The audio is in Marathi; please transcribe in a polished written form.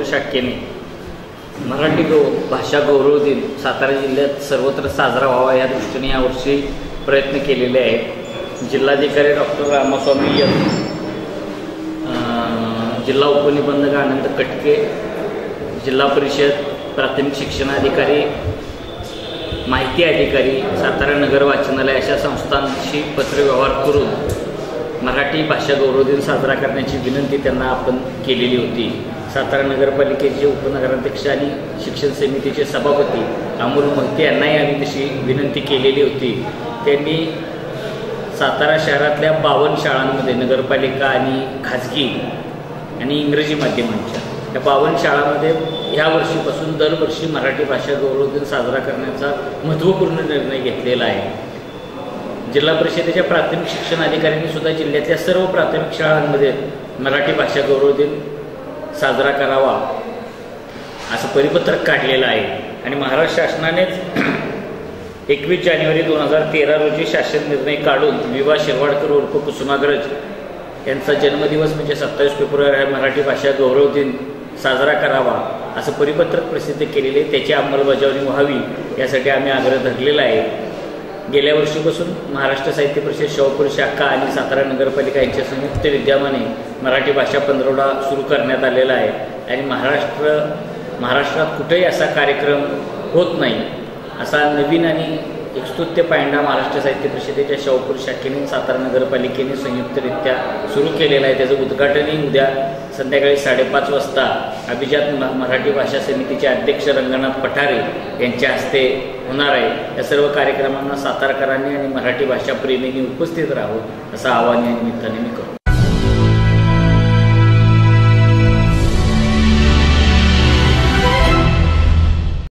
शाखेने मराठी भाषा गौरव दिन सातारा जिल्ह्यात सर्वत्र साजरा व्हावा या दृष्टीने यावर्षी प्रयत्न केलेले आहेत। जिल्हाधिकारी डॉक्टर रामास्वामी एम, जिल्हा उपनिबंधक आनंद कटके, जिल्हा परिषद प्राथमिक शिक्षणाधिकारी, माहिती अधिकारी, सातारा नगर वाचनालय अशा संस्थांशी पत्रव्यवहार करून मराठी भाषा गौरव दिन साजरा करण्याची विनंती त्यांना आपण केलेली होती। सातारा नगरपालिकेचे उपनगराध्यक्ष आणि शिक्षण समितीचे सभापती अमोल मोहिते यांनाही आम्ही तशी विनंती केलेली होती। त्यांनी सातारा शहरातल्या 52 शाळांमध्ये नगरपालिका आणि खाजगी आणि इंग्रजी माध्यमांच्या या 52 शाळांमध्ये ह्या वर्षीपासून दरवर्षी मराठी भाषा गौरव दिन साजरा करण्याचा महत्त्वपूर्ण निर्णय घेतलेला आहे। जिल्हा परिषदेच्या प्राथमिक शिक्षण अधिकाऱ्यांनी सुद्धा जिल्ह्यातल्या सर्व प्राथमिक शाळांमध्ये मराठी भाषा गौरव दिन साजरा करावा असं परिपत्रक काढलेलं आहे आणि महाराष्ट्र शासनानेच 21 जानेवारी 2013 रोजी शासन निर्णय काढून विवा शिरवाडकर उर्फ कुसुमाग्रज यांचा जन्मदिवस म्हणजे 27 फेब्रुवारी हा मराठी भाषा गौरव दिन साजरा करावा असं परिपत्रक प्रसिद्ध केलेले, त्याची अंमलबजावणी व्हावी यासाठी आम्ही आग्रह धरलेला आहे। गेल्या वर्षीपासून महाराष्ट्र साहित्य परिषद शाहूपुर शाखा आणि सातारा नगरपालिका यांच्या संयुक्त विद्यमाने मराठी भाषा पंधरवडा सुरू करण्यात आलेला आहे आणि महाराष्ट्रात कुठेही असा कार्यक्रम होत नाही असा नवीन आणि एक स्तुत्य पायंडा महाराष्ट्र साहित्य परिषदेच्या शाहूपुर शाखेने सातारा नगरपालिकेने संयुक्तरित्या सुरू केलेला आहे। त्याचं उद्घाटनही उद्या संध्याकाळी 5:30 वाजता अभिजात मराठी भाषा समितीचे अध्यक्ष रंगनाथ पठारे यांच्या हस्ते होणार आहे। या सर्व कार्यक्रमांना सातारकरांनी आणि मराठी भाषा प्रेमींनी उपस्थित राहावं असं आवाहन या निमित्ताने मी करतो।